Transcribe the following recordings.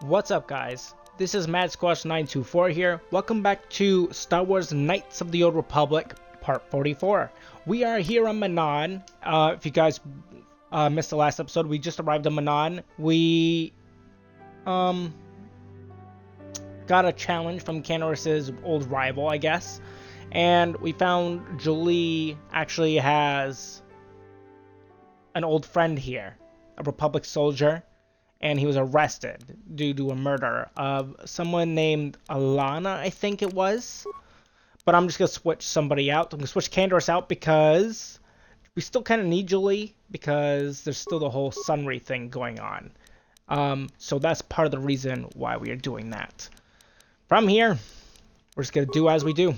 What's up, guys? This is MadSquash924 here. Welcome back to Star Wars Knights of the Old Republic, Part 44. We are here on Manon. If you guys missed the last episode, we just arrived on Manon. We got a challenge from Canoris's old rival, I guess. And we found Jolie actually has an old friend here, a Republic soldier. And he was arrested due to a murder of someone named Alana, I think it was. But I'm just going to switch somebody out. I'm going to switch Candace out because we still kind of need Julie because there's still the whole Sunry thing going on. So that's part of the reason why we are doing that. From here, we're just going to do as we do.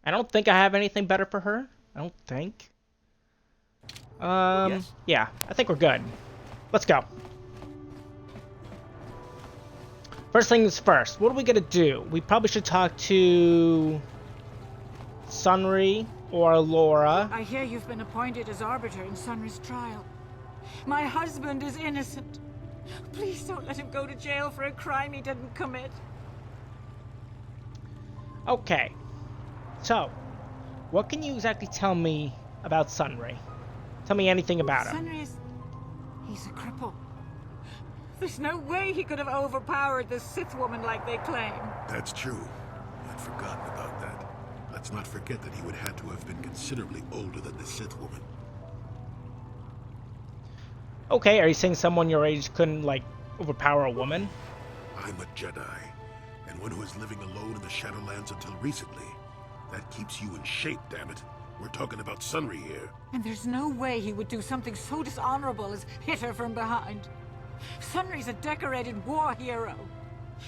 I don't think I have anything better for her. I don't think. Yes. Yeah, I think we're good. Let's go. First things first, what are we gonna do? We probably should talk to Sunry or Laura. I hear you've been appointed as arbiter in Sunry's trial. My husband is innocent. Please don't let him go to jail for a crime he didn't commit. Okay. So, what can you exactly tell me about Sunry? Tell me anything about him. Sunry is... he's a cripple. There's no way he could have overpowered the Sith woman like they claim. That's true. I'd forgotten about that. Let's not forget that he would have to have been considerably older than the Sith woman. Okay, are you saying someone your age couldn't, like, overpower a woman? I'm a Jedi, and one who is living alone in the Shadowlands until recently. That keeps you in shape, damn it. We're talking about Sunry here. And there's no way he would do something so dishonorable as hit her from behind. Sunry's a decorated war hero.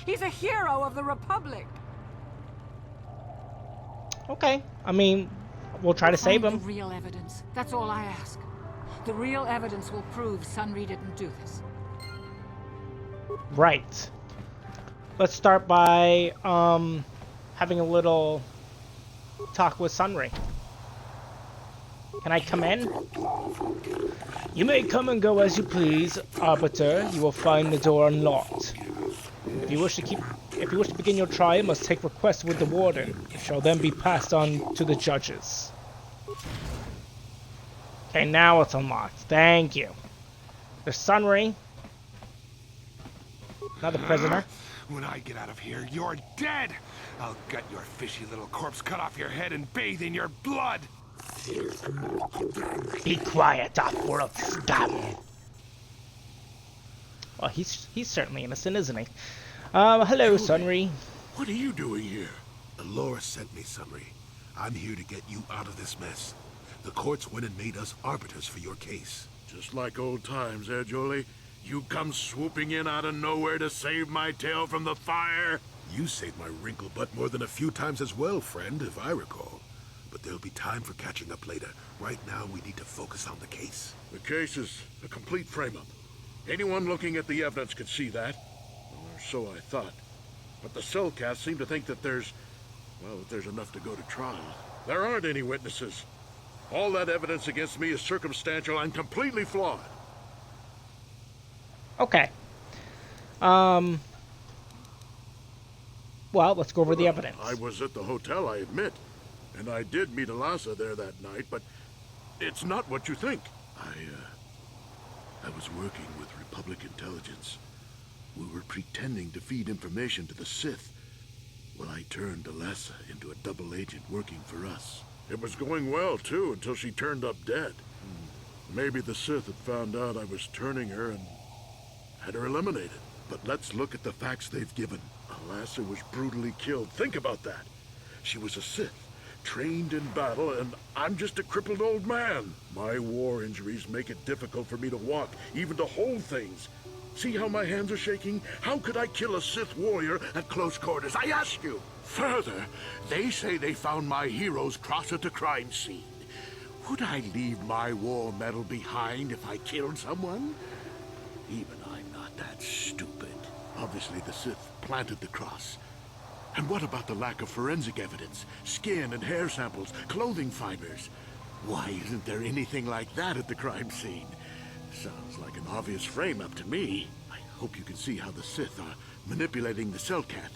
He's a hero of the Republic. Okay, I mean, we'll try to save Find him. the real evidence. That's all I ask. The real evidence will prove Sunry didn't do this. Right. Let's start by having a little talk with Sunry. Can I come in? You may come and go as you please, Arbiter. You will find the door unlocked. If you wish to begin your trial, you must take request with the warden. It shall then be passed on to the judges. Okay, now it's unlocked. Thank you. There's Sunry. Another prisoner. When I get out of here, you're dead! I'll gut your fishy little corpse, cut off your head, and bathe in your blood! Be quiet, full of scum. Well, he's certainly innocent, isn't he? Hello, Sunry. What are you doing here? Laura sent me, Sunry. I'm here to get you out of this mess. The courts went and made us arbiters for your case. Just like old times, eh, Jolie? You come swooping in out of nowhere to save my tail from the fire? You saved my wrinkle butt more than a few times as well, friend, if I recall. But there'll be time for catching up later. Right now, we need to focus on the case. The case is a complete frame-up. Anyone looking at the evidence could see that. Or so I thought. But the cellcasts seem to think that there's enough to go to trial. There aren't any witnesses. All that evidence against me is circumstantial and completely flawed. Okay. Well, let's go over the evidence. I was at the hotel, I admit. And I did meet Alasa there that night, but it's not what you think. I was working with Republic intelligence. We were pretending to feed information to the Sith. Well, I turned Alasa into a double agent working for us. It was going well, too, until she turned up dead. Maybe the Sith had found out I was turning her and had her eliminated. But let's look at the facts they've given. Alasa was brutally killed. Think about that. She was a Sith, trained in battle, and I'm just a crippled old man. My war injuries make it difficult for me to walk, even to hold things. See how my hands are shaking? How could I kill a Sith warrior at close quarters? I ask you. Further, they say they found my hero's cross at the crime scene. Would I leave my war medal behind if I killed someone? Even I'm not that stupid. Obviously, the Sith planted the cross. And what about the lack of forensic evidence? Skin and hair samples, clothing fibers. Why isn't there anything like that at the crime scene? Sounds like an obvious frame-up to me. I hope you can see how the Sith are manipulating the Cellcat,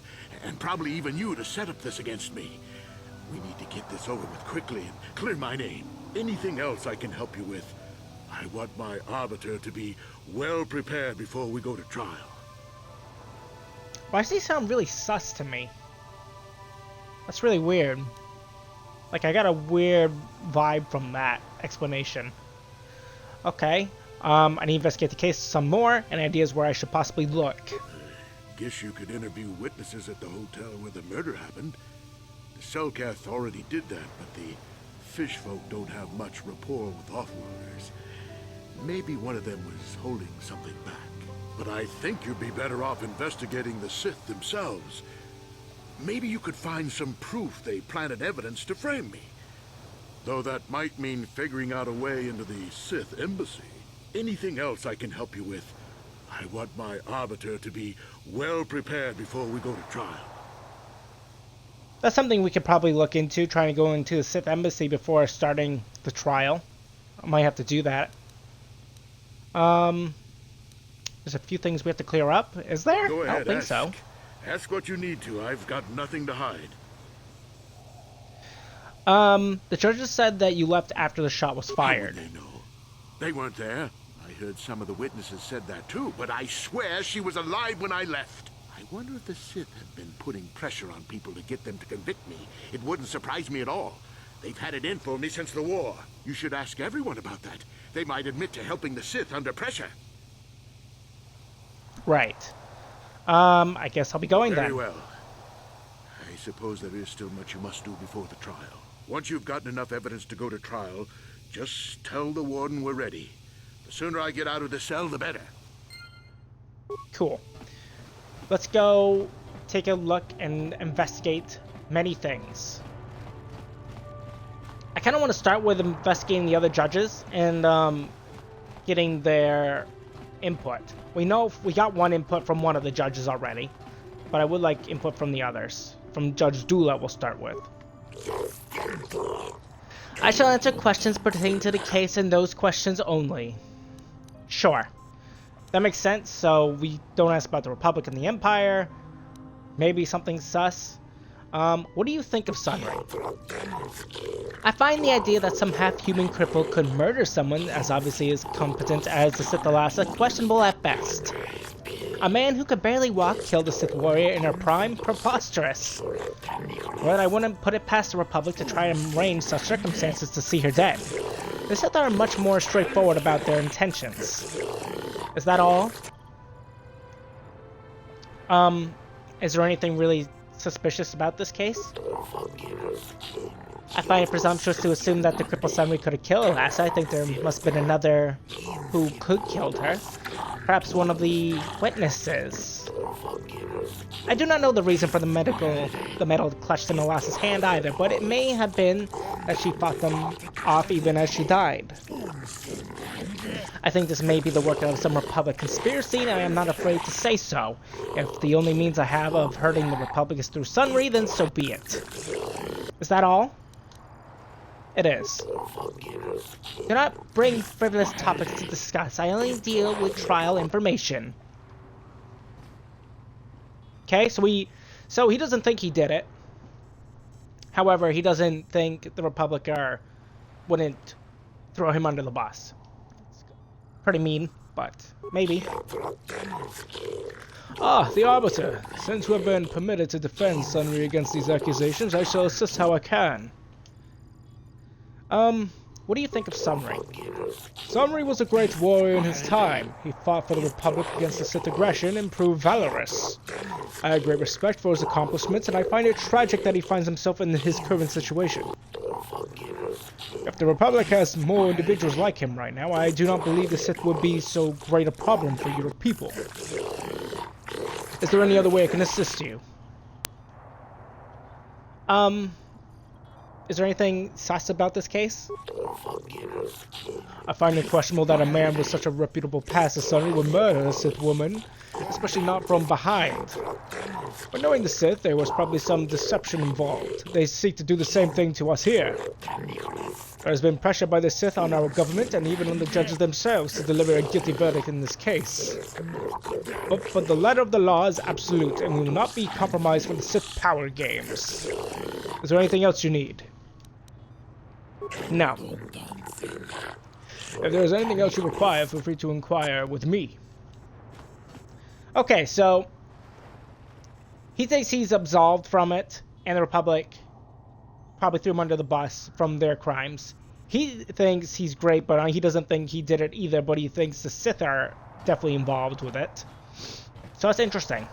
and probably even you to set up this against me. We need to get this over with quickly and clear my name. Anything else I can help you with? I want my Arbiter to be well prepared before we go to trial. Why does he sound really sus to me? That's really weird. Like, I got a weird vibe from that explanation. Okay. I need to investigate the case some more, and ideas where I should possibly look. Guess you could interview witnesses at the hotel where the murder happened. The Cellcath already did that, but the fish folk don't have much rapport with offworlders. Maybe one of them was holding something back. But I think you'd be better off investigating the Sith themselves. Maybe you could find some proof they planted evidence to frame me. Though that might mean figuring out a way into the Sith embassy. Anything else I can help you with? I want my Arbiter to be well prepared before we go to trial. That's something we could probably look into, trying to go into the Sith embassy before starting the trial. I might have to do that. There's a few things we have to clear up. Is there? Go ahead, I don't think so. Ask what you need to. I've got nothing to hide. The judges said that you left after the shot was fired. How would they know? They weren't there. I heard some of the witnesses said that too, but I swear she was alive when I left. I wonder if the Sith have been putting pressure on people to get them to convict me. It wouldn't surprise me at all. They've had it in for me since the war. You should ask everyone about that. They might admit to helping the Sith under pressure. Right. I guess I'll be going then. Very well. I suppose there is still much you must do before the trial. Once you've gotten enough evidence to go to trial, just tell the warden we're ready. The sooner I get out of the cell, the better. Cool. Let's go take a look and investigate many things. I kind of want to start with investigating the other judges and getting their input. We know we got one input from one of the judges already, but I would like input from the others. From Judge Dula, we'll start with. I shall answer questions pertaining to the case and those questions only. Sure. That makes sense, so we don't ask about the Republic and the Empire. Maybe something sus. What do you think of Sunry? I find the idea that some half-human cripple could murder someone as obviously as competent as the Sith Alassa questionable at best. A man who could barely walk killed a Sith warrior in her prime? Preposterous. But I wouldn't put it past the Republic to try and arrange such circumstances to see her dead. The Sith are much more straightforward about their intentions. Is that all? Is there anything really suspicious about this case? I find it presumptuous to assume that the crippled Sunry could have killed Alassa. I think there must have been another who could killed her. Perhaps one of the witnesses. I do not know the reason for the metal clutched in Alassa's hand either, but it may have been that she fought them off even as she died. I think this may be the work of some Republic conspiracy, and I am not afraid to say so. If the only means I have of hurting the Republic is through Sunry, then so be it. Is that all? It is. Do not bring frivolous topics to discuss. I only deal with trial information. Okay, so he doesn't think he did it. However, he doesn't think the Republic wouldn't throw him under the bus. It's pretty mean, but maybe. Ah, the Arbiter. Since we have been permitted to defend Sunry against these accusations, I shall assist how I can. What do you think of Sunry? Sunry was a great warrior in his time. He fought for the Republic against the Sith aggression and proved valorous. I have great respect for his accomplishments, and I find it tragic that he finds himself in his current situation. If the Republic has more individuals like him right now, I do not believe the Sith would be so great a problem for your people. Is there any other way I can assist you? Is there anything sus about this case? I find it questionable that a man with such a reputable past as Sunry would murder a Sith woman, especially not from behind. But knowing the Sith, there was probably some deception involved. They seek to do the same thing to us here. There has been pressure by the Sith on our government and even on the judges themselves to deliver a guilty verdict in this case. But the letter of the law is absolute and will not be compromised for the Sith power games. Is there anything else you need? No. If there is anything else you require, feel free to inquire with me. Okay, so he thinks he's absolved from it, and the Republic probably threw him under the bus from their crimes. He thinks he's great, but he doesn't think he did it either, but he thinks the Sith are definitely involved with it. So that's interesting.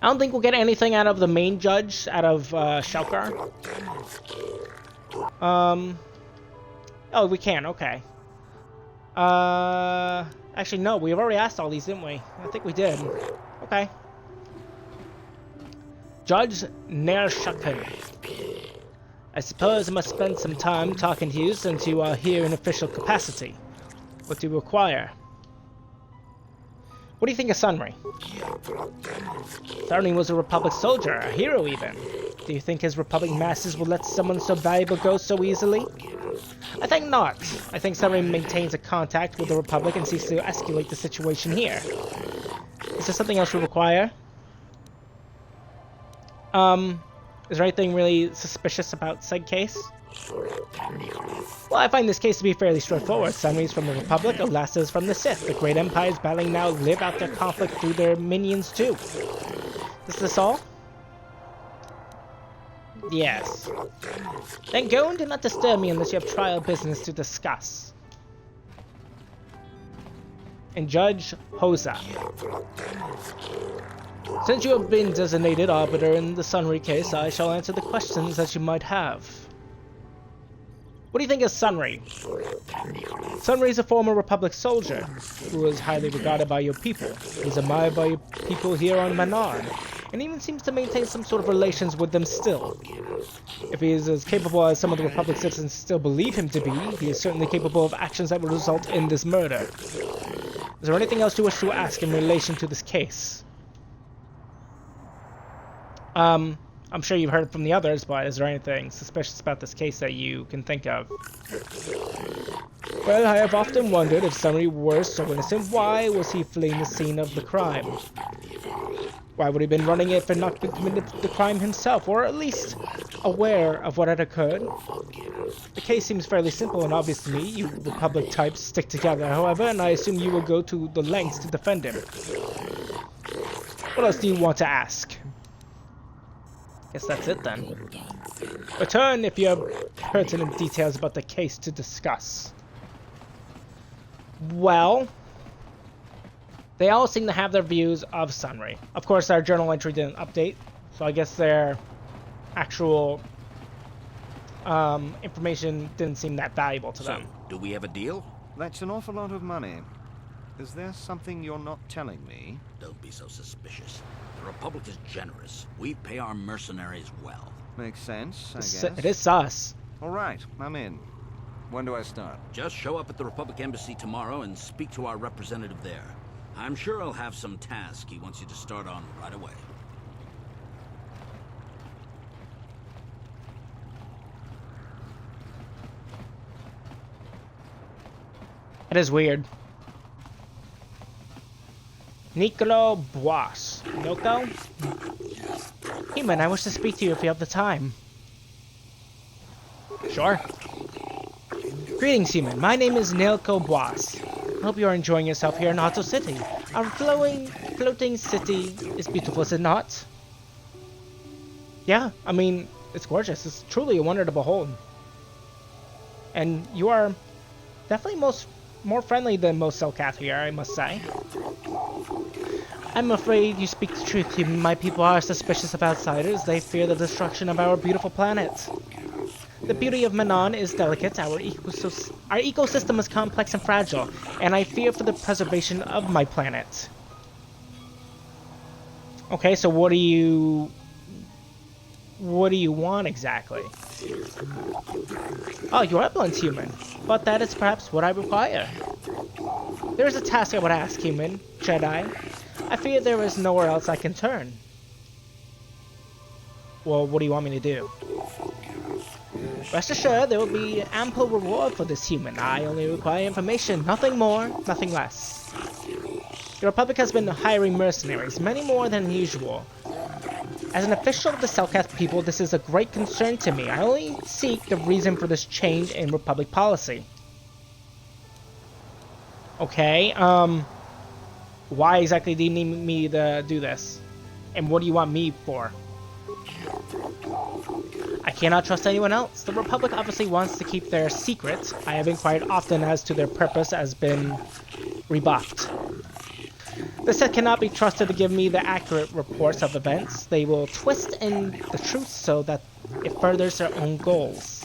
I don't think we'll get anything out of the main judge, out of Shelkar. Oh, we can, okay. Actually, no, we've already asked all these, didn't we? I think we did. Okay. Judge Nair Shukhan. I suppose I must spend some time talking to you since you are here in official capacity. What do you require? What do you think of Sunry? Sunry was a Republic soldier, a hero even. Do you think his Republic masters will let someone so valuable go so easily? I think not. I think Sunry maintains a contact with the Republic and seeks to escalate the situation here. Is there something else you require? Is there anything really suspicious about said case? Well, I find this case to be fairly straightforward. Sunry is from the Republic, Olasa is from the Sith. The great empires battling now live out their conflict through their minions too. Is this all? Yes. Then go and do not disturb me unless you have trial business to discuss. And Judge Hosa. Since you have been designated arbiter in the Sunry case, I shall answer the questions that you might have. What do you think of Sunry? Sunry is a former Republic soldier who is highly regarded by your people. He's admired by your people here on Manan, and even seems to maintain some sort of relations with them still. If he is as capable as some of the Republic citizens still believe him to be, he is certainly capable of actions that will result in this murder. Is there anything else you wish to ask in relation to this case? I'm sure you've heard from the others, but is there anything suspicious about this case that you can think of? Well, I have often wondered if Sunry were so innocent, why was he fleeing the scene of the crime? Why would he have been running if he had not committed the crime himself, or at least aware of what had occurred? The case seems fairly simple and obvious to me. You Republic types stick together, however, and I assume you will go to the lengths to defend him. What else do you want to ask? Guess that's it then. Return if you have pertinent details about the case to discuss. Well, they all seem to have their views of Sunry. Of course, our journal entry didn't update, so I guess their actual information didn't seem that valuable to them. Do we have a deal? That's an awful lot of money. Is there something you're not telling me? Don't be so suspicious. The Republic is generous. We pay our mercenaries well. Makes sense, I guess. It is sus. All right, I'm in. When do I start? Just show up at the Republic Embassy tomorrow and speak to our representative there. I'm sure he'll have some task he wants you to start on right away. It is weird. Nicolo Bois. Noko? Human, I wish to speak to you if you have the time. Sure. Greetings, human. My name is Nilko Bois. I hope you are enjoying yourself here in Otto City. Our floating city is beautiful, is it not? Yeah, I mean, it's gorgeous. It's truly a wonder to behold. And you are definitely more friendly than most Selkath here, I must say. I'm afraid you speak the truth, human. My people are suspicious of outsiders. They fear the destruction of our beautiful planet. The beauty of Manan is delicate, our ecosystem is complex and fragile, and I fear for the preservation of my planet. Okay, so what do you want exactly? Oh, you're excellent, human, but that is perhaps what I require. There is a task I would ask, human, Jedi. I fear there is nowhere else I can turn. Well, what do you want me to do? Rest assured, there will be ample reward for this human. I only require information, nothing more, nothing less. The Republic has been hiring mercenaries, many more than usual. As an official of the Selkath people, this is a great concern to me. I only seek the reason for this change in Republic policy. Okay, why exactly do you need me to do this? And what do you want me for? I cannot trust anyone else. The Republic obviously wants to keep their secret. I have inquired often as to their purpose has been rebuffed. The Sith cannot be trusted to give me the accurate reports of events. They will twist in the truth so that it furthers their own goals.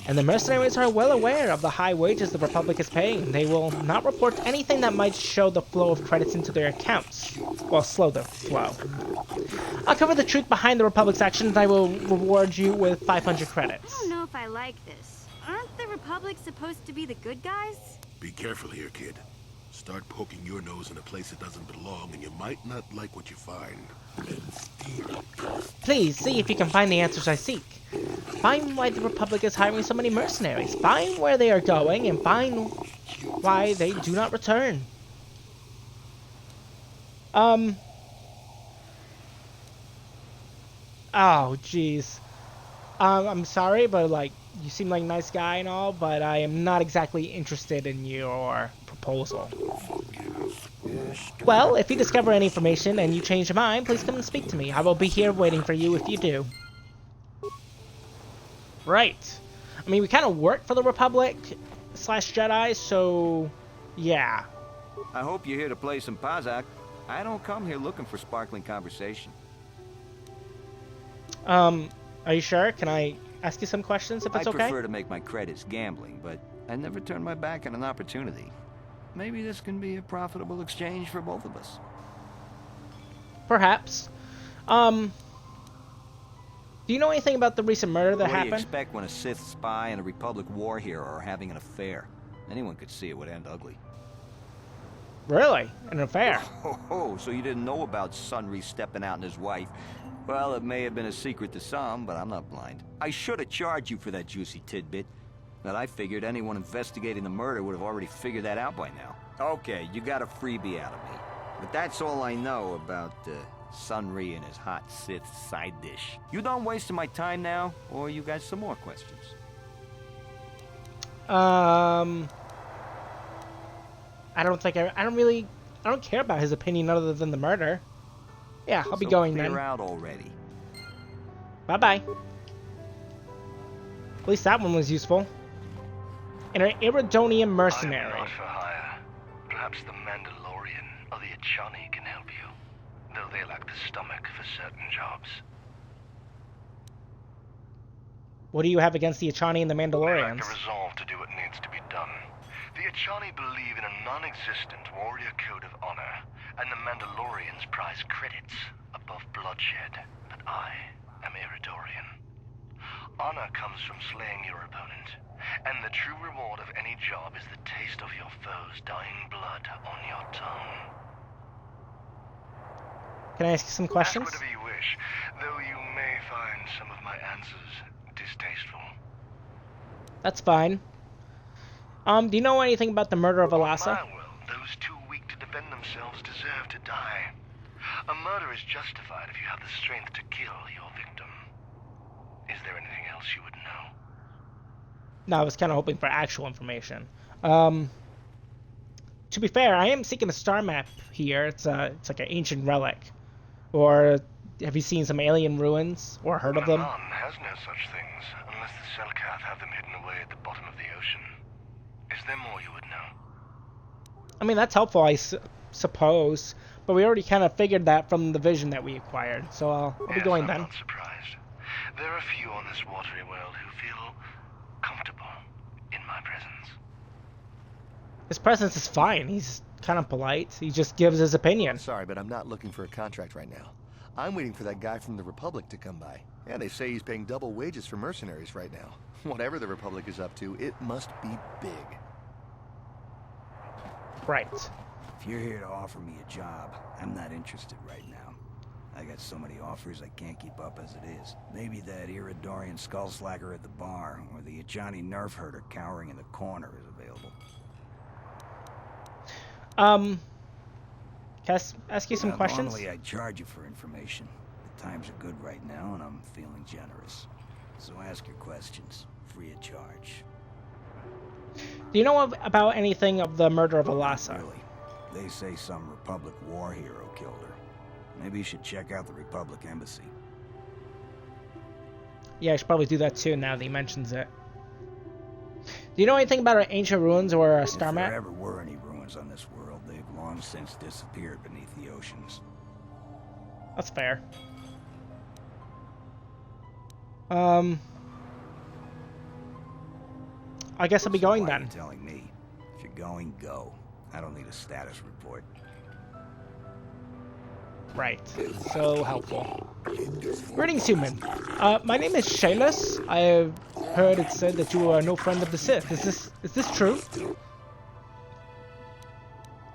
And the mercenaries are well aware of the high wages the Republic is paying. They will not report anything that might show the flow of credits into their accounts. Well, slow the flow. I'll cover the truth behind the Republic's actions and I will reward you with 500 credits. I don't know if I like this. Aren't the Republic supposed to be the good guys? Be careful here, kid. Start poking your nose in a place it doesn't belong, and you might not like what you find. Please, see if you can find the answers I seek. Find why the Republic is hiring so many mercenaries. Find where they are going, and find why they do not return. Oh, jeez. I'm sorry, but, like, you seem like a nice guy and all, but I am not exactly interested in your proposal. Well, if you discover any information and you change your mind, please come and speak to me. I will be here waiting for you if you do. Right. I mean, we kind of work for the Republic / Jedi, so yeah. I hope you're here to play some Pazak. I don't come here looking for sparkling conversation. Are you sure? Can I ask you some questions if it's okay? I prefer to make my credits gambling, but I never turn my back on an opportunity. Maybe this can be a profitable exchange for both of us. Perhaps. Do you know anything about the recent murder that happened? What do you expect when a Sith spy and a Republic war hero are having an affair? Anyone could see it would end ugly. Really? An affair? Oh, so you didn't know about Sunry stepping out on his wife? Well, it may have been a secret to some, but I'm not blind. I should have charged you for that juicy tidbit. But I figured anyone investigating the murder would have already figured that out by now. Okay, you got a freebie out of me. But that's all I know about Sunry and his hot Sith side dish. You done wasting my time now, or you got some more questions? I don't think I don't care about his opinion other than the murder. Yeah, I'll be going then. Clear out already. Bye-bye. At least that one was useful. An Iridonian mercenary. I am not for hire. Perhaps the Mandalorian or the Achani can help you, though they lack the stomach for certain jobs. What do you have against the Achani and the They lack Mandalorians? the resolve to do what needs to be done. The Achani believe in a non-existent warrior code of honor, and the Mandalorians prize credits above bloodshed. But I am Iridorian. Honor comes from slaying your opponent, and the true reward of any job is the taste of your foe's dying blood on your tongue. Can I ask you some questions? Ask whatever you wish, though you may find some of my answers distasteful. That's fine. Do you know anything about the murder of Alasa? My will, those too weak to defend themselves deserve to die. A murder is justified if you have the strength to kill your victim. Is there anything else you would know? No, I was kind of hoping for actual information. To be fair, I am seeking a star map here. It's like an ancient relic. Or have you seen some alien ruins or heard of them? Manan has no such things, unless the Selkath have them hidden away at the bottom of the ocean. Is there more you would know? I mean, that's helpful, I suppose. But we already kind of figured that from the vision that we acquired. So I'll be going I'm then. not surprised. There are few on this watery world who feel comfortable in my presence. His presence is fine. He's kind of polite. He just gives his opinion. Sorry, but I'm not looking for a contract right now. I'm waiting for that guy from the Republic to come by. Yeah, they say he's paying double wages for mercenaries right now. Whatever the Republic is up to, it must be big. Right. If you're here to offer me a job, I'm not interested right now. I got so many offers I can't keep up as it is. Maybe that Iridorian skullslacker at the bar, or the Ajani nerf herder cowering in the corner is available. Can I ask you some questions? Normally I'd charge you for information. The times are good right now, and I'm feeling generous. So ask your questions, free of charge. Do you know about anything of the murder of Alasa? Really? They say some Republic war hero killed her. Maybe you should check out the Republic Embassy. Yeah, I should probably do that too now that he mentions it. Do you know anything about our ancient ruins or a star If map? there ever were any ruins on this world, they've long since disappeared beneath the oceans. That's fair. I guess I'll be going Why are then. you telling me? If you're going, go. I don't need a status report. Right. So helpful. Greetings, human. My name is Shayless. I have heard it said that you are no friend of the Sith. Is this true?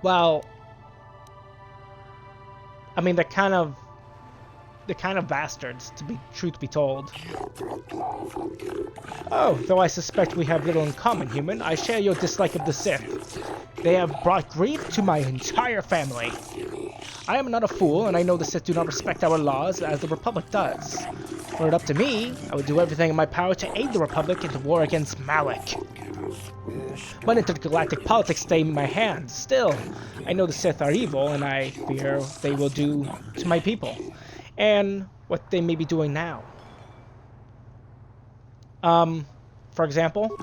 Well, I mean, they're kind of bastards, to be truth be told. Oh, though I suspect we have little in common, human, I share your dislike of the Sith. They have brought grief to my entire family. I am not a fool, and I know the Sith do not respect our laws as the Republic does. Were it up to me, I would do everything in my power to aid the Republic in the war against Malik. But intergalactic politics stay in my hands. Still, I know the Sith are evil, and I fear they will do to my people. And what they may be doing now. For example?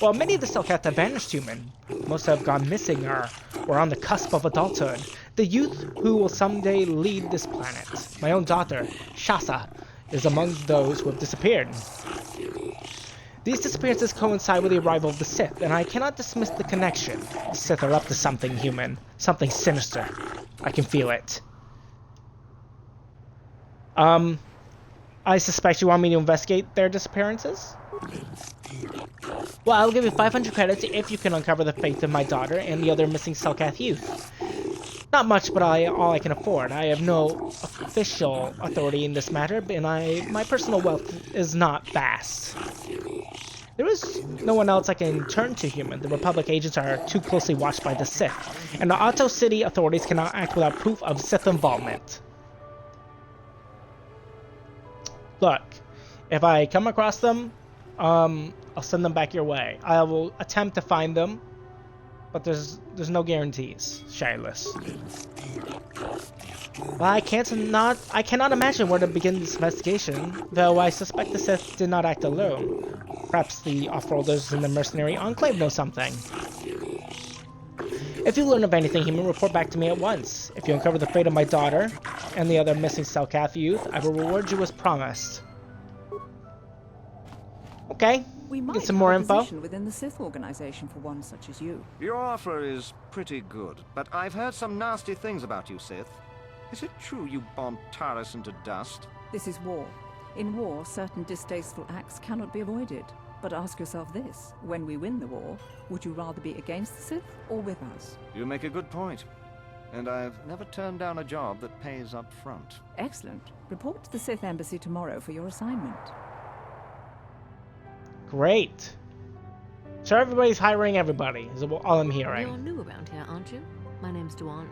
Well, many of the Selkath have vanished, human. Most have gone missing or were on the cusp of adulthood. The youth who will someday lead this planet. My own daughter, Shasa, is among those who have disappeared. These disappearances coincide with the arrival of the Sith, and I cannot dismiss the connection. The Sith are up to something, human. Something sinister. I can feel it. I suspect you want me to investigate their disappearances? Well, I'll give you 500 credits if you can uncover the fate of my daughter and the other missing Selkath youth. Not much, but all I can afford. I have no official authority in this matter, and my personal wealth is not vast. There is no one else I can turn to, human. The Republic agents are too closely watched by the Sith, and the Otto City authorities cannot act without proof of Sith involvement. Look, if I come across them, I'll send them back your way. I will attempt to find them, but there's no guarantees, Shayless. Well, I cannot imagine where to begin this investigation, though I suspect the Sith did not act alone. Perhaps the off-worlders in the mercenary enclave know something. If you learn of anything, human, report back to me at once. If you uncover the fate of my daughter and the other missing Selkath youth, I will reward you as promised. Okay, We might get some have more a info. position within the Sith organization for one such as you. Your offer is pretty good, but I've heard some nasty things about you, Sith. Is it true you bombed Taris into dust? This is war. In war, certain distasteful acts cannot be avoided. But ask yourself this, when we win the war, would you rather be against the Sith or with us? You make a good point. And I've never turned down a job that pays up front. Excellent. Report to the Sith Embassy tomorrow for your assignment. Great. So everybody's hiring everybody, is all I'm hearing. You're new around here, aren't you? My name's Duan.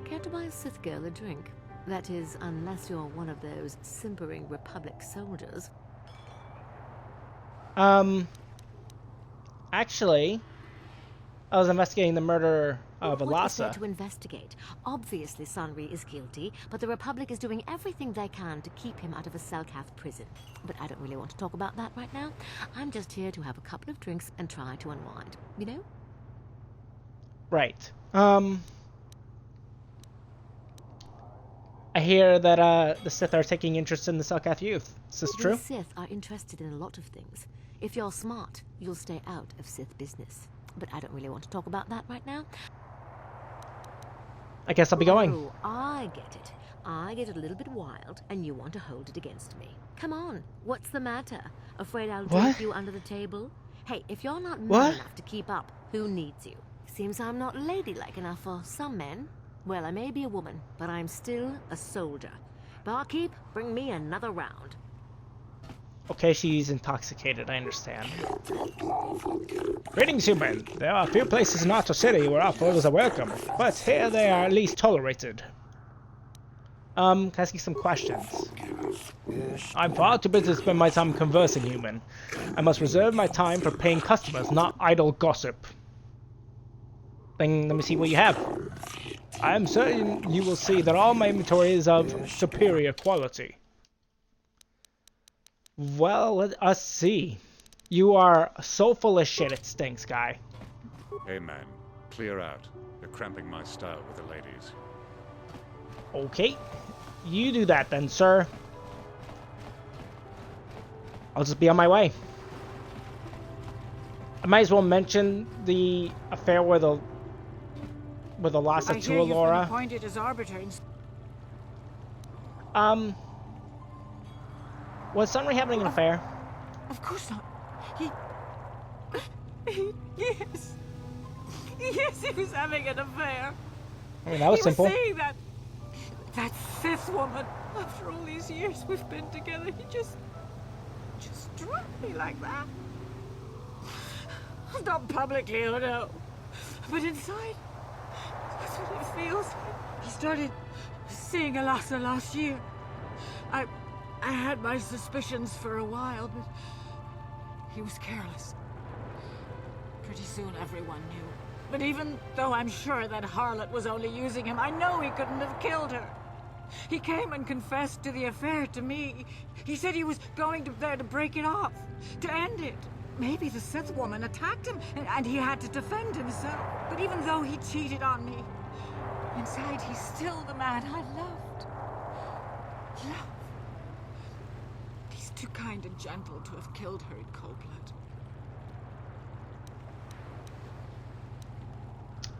Care to buy a Sith girl a drink? That is, unless you're one of those simpering Republic soldiers. Actually, I was investigating the murder of What is there Alasa. to investigate? Obviously, Sunry is guilty, but the Republic is doing everything they can to keep him out of a Selkath prison. But I don't really want to talk about that right now. I'm just here to have a couple of drinks and try to unwind. You know? Right. I hear that the Sith are taking interest in the Selkath youth. Is this true? The Sith are interested in a lot of things. If you're smart, you'll stay out of Sith business. But I don't really want to talk about that right now. I guess I'll be going. Oh, I get it. I get a little bit wild, and you want to hold it against me. Come on, what's the matter? Afraid I'll What? drink you under the table? Hey, if you're not man What? enough to keep up, who needs you? Seems I'm not ladylike enough for some men. Well, I may be a woman, but I'm still a soldier. Barkeep, bring me another round. Okay, she's intoxicated, I understand. Greetings, human. There are few places in Archer City where our foes are welcome, but here they are at least tolerated. Can I ask you some questions? I'm far too busy to spend my time conversing, human. I must reserve my time for paying customers, not idle gossip. Then let me see what you have. I am certain you will see that all my inventory is of superior quality. Well, let us see. You are so full of shit it stinks, guy. Hey man, clear out. You're cramping my style with the ladies. Okay. You do that then, sir. I'll just be on my way. I might as well mention the affair with the loss of I hear you've been Laura. appointed as arbiter in... Was Sunry having an affair? Of course not. Yes. Yes, he was having an affair. I mean, that was simple. He was saying that Sith woman. After all these years we've been together, he just struck me like that. Not publicly, oh no. But inside, that's what it feels like. He started seeing Alasa last year. I had my suspicions for a while, but he was careless. Pretty soon everyone knew. But even though I'm sure that harlot was only using him, I know he couldn't have killed her. He came and confessed to the affair to me. He said he was going there to break it off, to end it. Maybe the Sith woman attacked him, and he had to defend himself. But even though he cheated on me, inside he's still the man I loved. Love. He's too kind and gentle to have killed her in cold blood.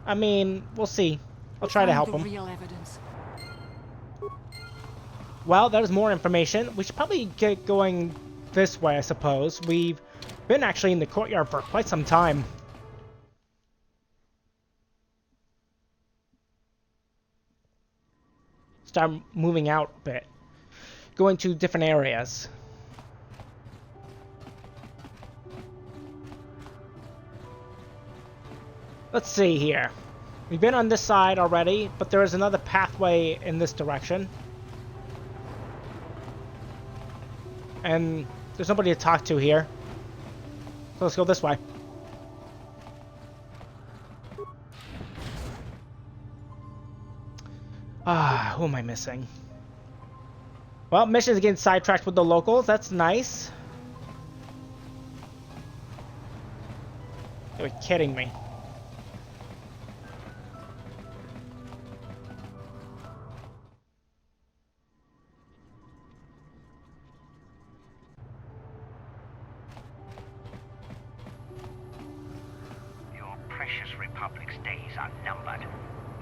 I mean, we'll see. I'll try to help him. Real evidence. Well, there's more information. We should probably get going this way, I suppose. We've been actually in the courtyard for quite some time. Start moving out a bit. Going to different areas. Let's see here. We've been on this side already, but there is another pathway in this direction. And there's nobody to talk to here. So let's go this way. Ah, who am I missing? Well, mission's getting sidetracked with the locals. That's nice. You're kidding me. Precious Republic's days are numbered. It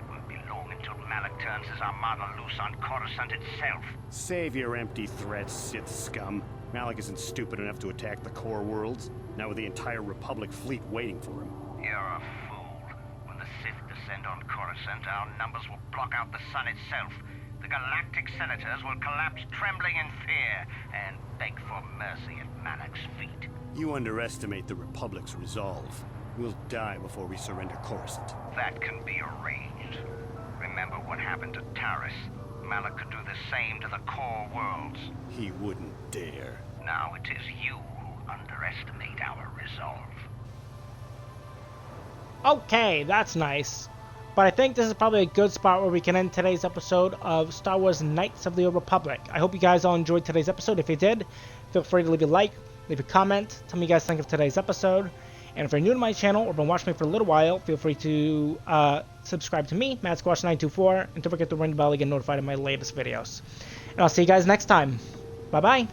won't be long until Malak turns his armada loose on Coruscant itself. Save your empty threats, Sith scum. Malak isn't stupid enough to attack the core worlds, now with the entire Republic fleet waiting for him. You're a fool. When the Sith descend on Coruscant, our numbers will block out the sun itself. The galactic senators will collapse trembling in fear and beg for mercy at Malak's feet. You underestimate the Republic's resolve. We'll die before we surrender Coruscant. That can be arranged. Remember what happened to Taris. Malak could do the same to the core worlds. He wouldn't dare. Now it is you who underestimate our resolve. Okay, that's nice. But I think this is probably a good spot where we can end today's episode of Star Wars Knights of the Old Republic. I hope you guys all enjoyed today's episode. If you did, feel free to leave a like, leave a comment, tell me what you guys think of today's episode. And if you're new to my channel or been watching me for a little while, feel free to subscribe to me, MadSquash924, and don't forget to ring the bell to get notified of my latest videos. And I'll see you guys next time. Bye-bye.